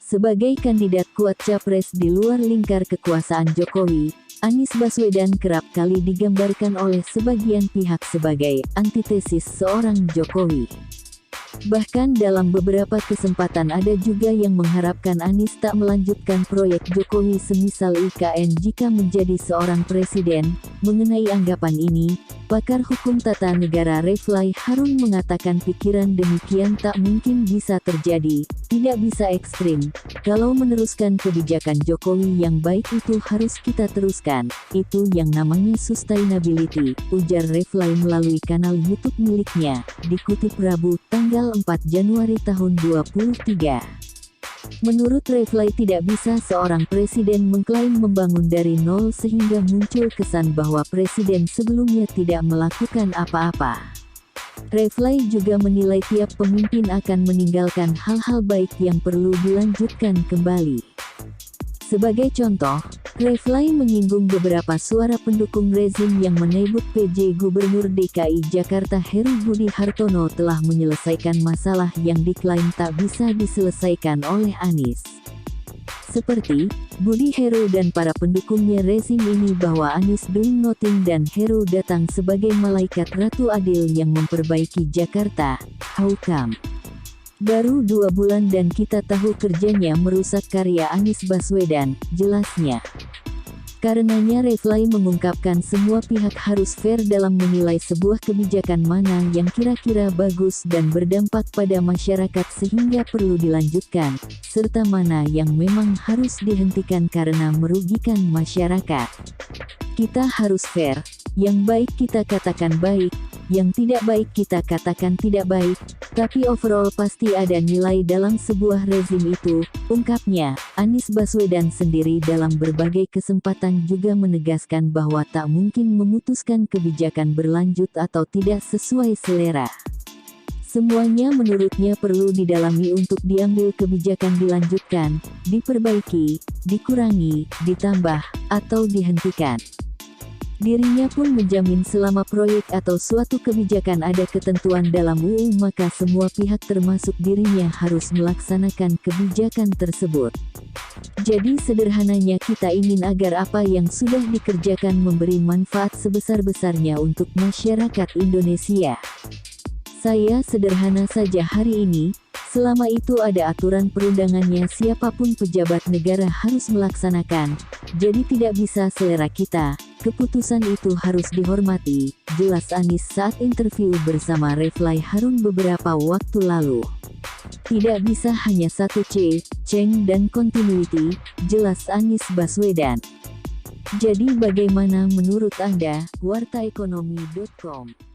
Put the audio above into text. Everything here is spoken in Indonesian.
Sebagai kandidat kuat capres di luar lingkar kekuasaan Jokowi, Anies Baswedan kerap kali digambarkan oleh sebagian pihak sebagai antitesis seorang Jokowi. Bahkan dalam beberapa kesempatan ada juga yang mengharapkan Anies tak melanjutkan proyek Jokowi semisal IKN jika menjadi seorang presiden. Mengenai anggapan ini, pakar hukum tata negara Refly Harun mengatakan pikiran demikian tak mungkin bisa terjadi, tidak bisa ekstrim. Kalau meneruskan kebijakan Jokowi yang baik itu harus kita teruskan, itu yang namanya sustainability, ujar Refly melalui kanal YouTube miliknya, dikutip Rabu, tanggal 4 Januari tahun 2023. Menurut Refly tidak bisa seorang presiden mengklaim membangun dari nol sehingga muncul kesan bahwa presiden sebelumnya tidak melakukan apa-apa. Refly juga menilai tiap pemimpin akan meninggalkan hal-hal baik yang perlu dilanjutkan kembali. Sebagai contoh, Refly menyinggung beberapa suara pendukung rezim yang menyebut PJ Gubernur DKI Jakarta Heru Budi Hartono telah menyelesaikan masalah yang diklaim tak bisa diselesaikan oleh Anies. Seperti, Budi Heru dan para pendukungnya rezim ini bahwa Anies doing nothing dan Heru datang sebagai malaikat Ratu Adil yang memperbaiki Jakarta. How come? Baru 2 bulan dan kita tahu kerjanya merusak karya Anies Baswedan, jelasnya. Karenanya Refly mengungkapkan semua pihak harus fair dalam menilai sebuah kebijakan mana yang kira-kira bagus dan berdampak pada masyarakat sehingga perlu dilanjutkan, serta mana yang memang harus dihentikan karena merugikan masyarakat. Kita harus fair, yang baik kita katakan baik, yang tidak baik kita katakan tidak baik, tapi overall pasti ada nilai dalam sebuah rezim itu, ungkapnya. Anies Baswedan sendiri dalam berbagai kesempatan juga menegaskan bahwa tak mungkin memutuskan kebijakan berlanjut atau tidak sesuai selera. Semuanya menurutnya perlu didalami untuk diambil kebijakan dilanjutkan, diperbaiki, dikurangi, ditambah, atau dihentikan. Dirinya pun menjamin selama proyek atau suatu kebijakan ada ketentuan dalam UU maka semua pihak termasuk dirinya harus melaksanakan kebijakan tersebut. Jadi sederhananya kita ingin agar apa yang sudah dikerjakan memberi manfaat sebesar-besarnya untuk masyarakat Indonesia. Saya sederhana saja hari ini, selama itu ada aturan perundangannya siapapun pejabat negara harus melaksanakan, jadi tidak bisa selera kita, keputusan itu harus dihormati, jelas Anies saat interview bersama Refly Harun beberapa waktu lalu. Tidak bisa hanya satu change dan continuity, jelas Anies Baswedan. Jadi bagaimana menurut Anda? wartaekonomi.com